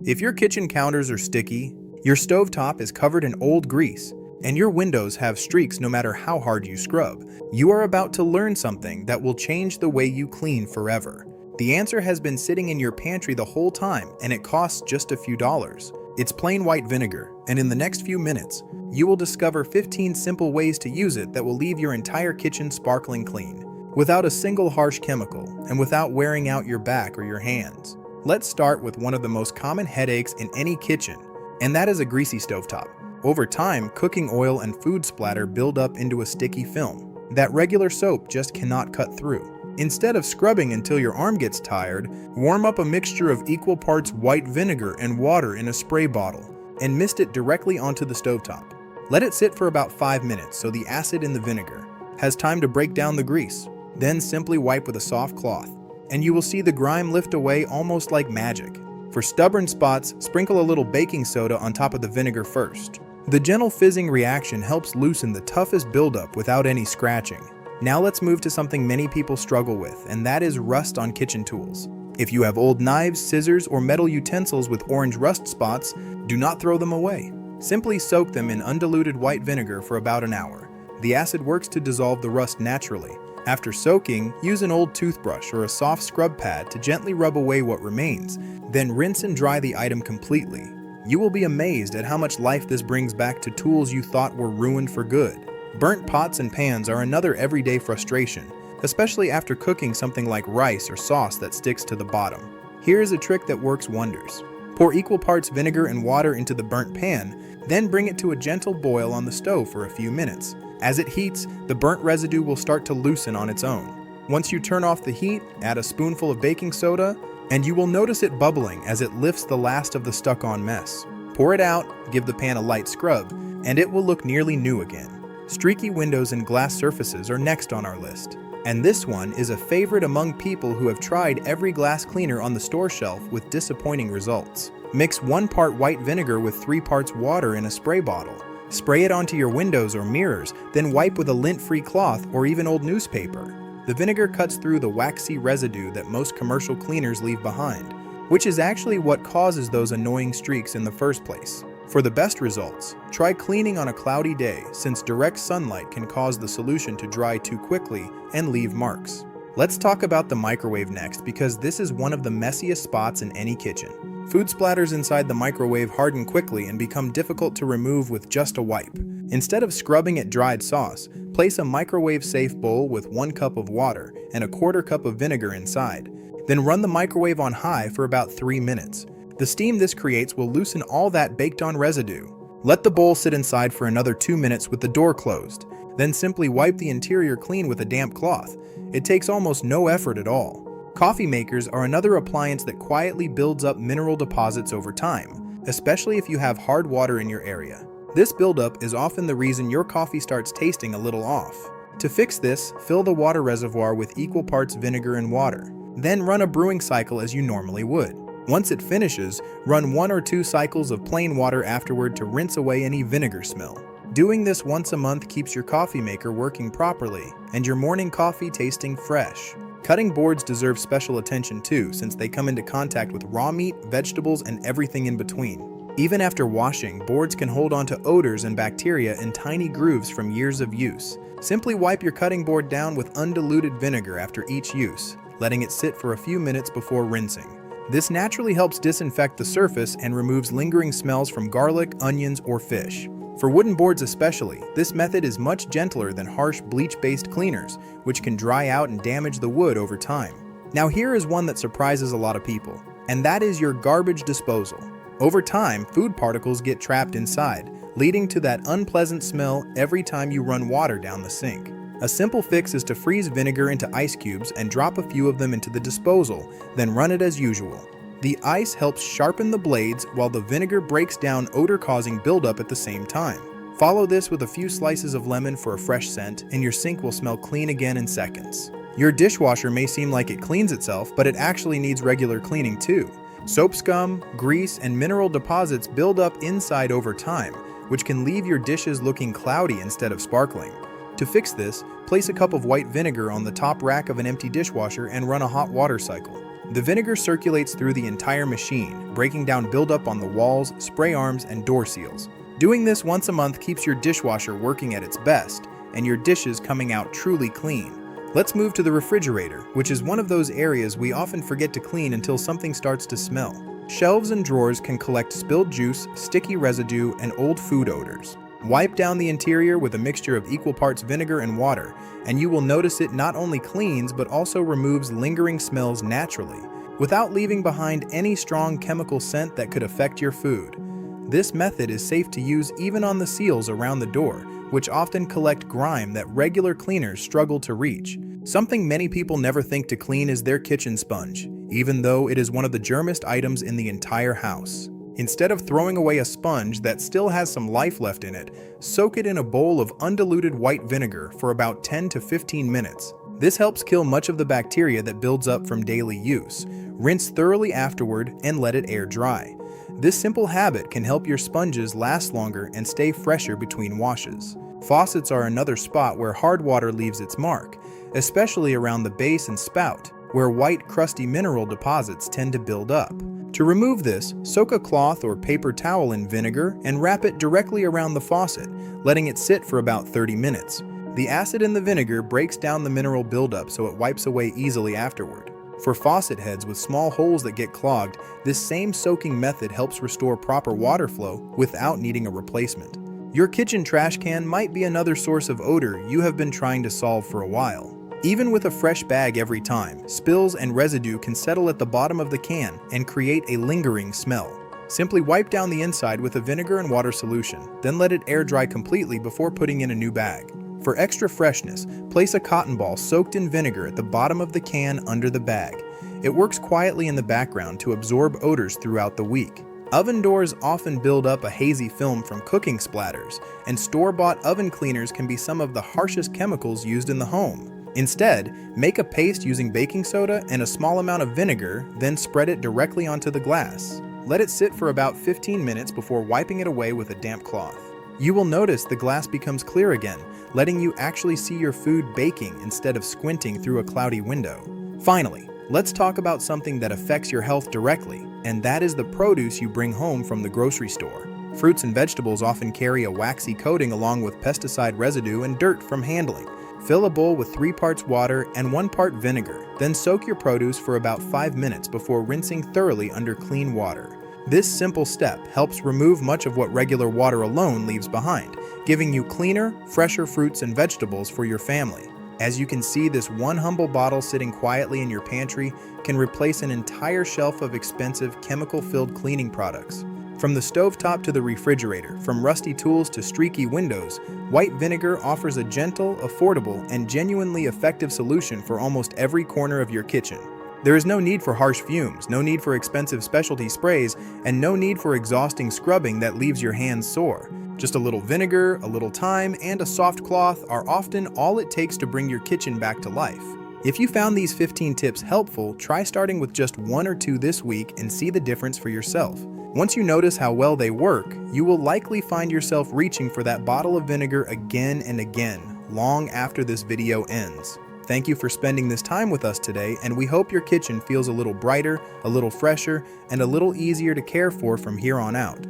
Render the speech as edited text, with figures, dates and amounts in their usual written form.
If your kitchen counters are sticky, your stovetop is covered in old grease, and your windows have streaks no matter how hard you scrub, you are about to learn something that will change the way you clean forever. The answer has been sitting in your pantry the whole time, and it costs just a few dollars. It's plain white vinegar, and in the next few minutes, you will discover 15 simple ways to use it that will leave your entire kitchen sparkling clean, without a single harsh chemical, and without wearing out your back or your hands. Let's start with one of the most common headaches in any kitchen, and that is a greasy stovetop. Over time, cooking oil and food splatter build up into a sticky film that regular soap just cannot cut through. Instead of scrubbing until your arm gets tired, warm up a mixture of equal parts white vinegar and water in a spray bottle and mist it directly onto the stovetop. Let it sit for about 5 minutes so the acid in the vinegar has time to break down the grease. Then simply wipe with a soft cloth, and you will see the grime lift away almost like magic. For stubborn spots, sprinkle a little baking soda on top of the vinegar first. The gentle fizzing reaction helps loosen the toughest buildup without any scratching. Now let's move to something many people struggle with, and that is rust on kitchen tools. If you have old knives, scissors, or metal utensils with orange rust spots, do not throw them away. Simply soak them in undiluted white vinegar for about an hour. The acid works to dissolve the rust naturally. After soaking, use an old toothbrush or a soft scrub pad to gently rub away what remains, then rinse and dry the item completely. You will be amazed at how much life this brings back to tools you thought were ruined for good. Burnt pots and pans are another everyday frustration, especially after cooking something like rice or sauce that sticks to the bottom. Here is a trick that works wonders. Pour equal parts vinegar and water into the burnt pan, then bring it to a gentle boil on the stove for a few minutes. As it heats, the burnt residue will start to loosen on its own. Once you turn off the heat, add a spoonful of baking soda, and you will notice it bubbling as it lifts the last of the stuck-on mess. Pour it out, give the pan a light scrub, and it will look nearly new again. Streaky windows and glass surfaces are next on our list. And this one is a favorite among people who have tried every glass cleaner on the store shelf with disappointing results. Mix 1 part white vinegar with 3 parts water in a spray bottle. Spray it onto your windows or mirrors, then wipe with a lint-free cloth or even old newspaper. The vinegar cuts through the waxy residue that most commercial cleaners leave behind, which is actually what causes those annoying streaks in the first place. For the best results, try cleaning on a cloudy day, since direct sunlight can cause the solution to dry too quickly and leave marks. Let's talk about the microwave next, because this is one of the messiest spots in any kitchen. Food splatters inside the microwave harden quickly and become difficult to remove with just a wipe. Instead of scrubbing at dried sauce, place a microwave-safe bowl with 1 cup of water and a 1/4 cup of vinegar inside. Then run the microwave on high for about 3 minutes. The steam this creates will loosen all that baked-on residue. Let the bowl sit inside for another 2 minutes with the door closed. Then simply wipe the interior clean with a damp cloth. It takes almost no effort at all. Coffee makers are another appliance that quietly builds up mineral deposits over time, especially if you have hard water in your area. This buildup is often the reason your coffee starts tasting a little off. To fix this, fill the water reservoir with equal parts vinegar and water. Then run a brewing cycle as you normally would. Once it finishes, run 1 or 2 cycles of plain water afterward to rinse away any vinegar smell. Doing this once a month keeps your coffee maker working properly and your morning coffee tasting fresh. Cutting boards deserve special attention too, since they come into contact with raw meat, vegetables, and everything in between. Even after washing, boards can hold on to odors and bacteria in tiny grooves from years of use. Simply wipe your cutting board down with undiluted vinegar after each use, letting it sit for a few minutes before rinsing. This naturally helps disinfect the surface and removes lingering smells from garlic, onions, or fish. For wooden boards especially, this method is much gentler than harsh bleach-based cleaners, which can dry out and damage the wood over time. Now here is one that surprises a lot of people, and that is your garbage disposal. Over time, food particles get trapped inside, leading to that unpleasant smell every time you run water down the sink. A simple fix is to freeze vinegar into ice cubes and drop a few of them into the disposal, then run it as usual. The ice helps sharpen the blades while the vinegar breaks down odor-causing buildup at the same time. Follow this with a few slices of lemon for a fresh scent, and your sink will smell clean again in seconds. Your dishwasher may seem like it cleans itself, but it actually needs regular cleaning too. Soap scum, grease, and mineral deposits build up inside over time, which can leave your dishes looking cloudy instead of sparkling. To fix this, place a cup of white vinegar on the top rack of an empty dishwasher and run a hot water cycle. The vinegar circulates through the entire machine, breaking down buildup on the walls, spray arms, and door seals. Doing this once a month keeps your dishwasher working at its best, and your dishes coming out truly clean. Let's move to the refrigerator, which is one of those areas we often forget to clean until something starts to smell. Shelves and drawers can collect spilled juice, sticky residue, and old food odors. Wipe down the interior with a mixture of equal parts vinegar and water, and you will notice it not only cleans but also removes lingering smells naturally, without leaving behind any strong chemical scent that could affect your food. This method is safe to use even on the seals around the door, which often collect grime that regular cleaners struggle to reach. Something many people never think to clean is their kitchen sponge, even though it is one of the germest items in the entire house. Instead of throwing away a sponge that still has some life left in it, soak it in a bowl of undiluted white vinegar for about 10 to 15 minutes. This helps kill much of the bacteria that builds up from daily use. Rinse thoroughly afterward and let it air dry. This simple habit can help your sponges last longer and stay fresher between washes. Faucets are another spot where hard water leaves its mark, especially around the base and spout, where white, crusty mineral deposits tend to build up. To remove this, soak a cloth or paper towel in vinegar and wrap it directly around the faucet, letting it sit for about 30 minutes. The acid in the vinegar breaks down the mineral buildup so it wipes away easily afterward. For faucet heads with small holes that get clogged, this same soaking method helps restore proper water flow without needing a replacement. Your kitchen trash can might be another source of odor you have been trying to solve for a while. Even with a fresh bag every time, spills and residue can settle at the bottom of the can and create a lingering smell. Simply wipe down the inside with a vinegar and water solution, then let it air dry completely before putting in a new bag. For extra freshness, place a cotton ball soaked in vinegar at the bottom of the can under the bag. It works quietly in the background to absorb odors throughout the week. Oven doors often build up a hazy film from cooking splatters, and store-bought oven cleaners can be some of the harshest chemicals used in the home. Instead, make a paste using baking soda and a small amount of vinegar, then spread it directly onto the glass. Let it sit for about 15 minutes before wiping it away with a damp cloth. You will notice the glass becomes clear again, letting you actually see your food baking instead of squinting through a cloudy window. Finally, let's talk about something that affects your health directly, and that is the produce you bring home from the grocery store. Fruits and vegetables often carry a waxy coating along with pesticide residue and dirt from handling. Fill a bowl with 3 parts water and 1 part vinegar, then soak your produce for about 5 minutes before rinsing thoroughly under clean water. This simple step helps remove much of what regular water alone leaves behind, giving you cleaner, fresher fruits and vegetables for your family. As you can see, this one humble bottle sitting quietly in your pantry can replace an entire shelf of expensive, chemical-filled cleaning products. From the stovetop to the refrigerator, from rusty tools to streaky windows, white vinegar offers a gentle, affordable, and genuinely effective solution for almost every corner of your kitchen. There is no need for harsh fumes, no need for expensive specialty sprays, and no need for exhausting scrubbing that leaves your hands sore. Just a little vinegar, a little thyme, and a soft cloth are often all it takes to bring your kitchen back to life. If you found these 15 tips helpful, try starting with just 1 or 2 this week and see the difference for yourself. Once you notice how well they work, you will likely find yourself reaching for that bottle of vinegar again and again, long after this video ends. Thank you for spending this time with us today, and we hope your kitchen feels a little brighter, a little fresher, and a little easier to care for from here on out.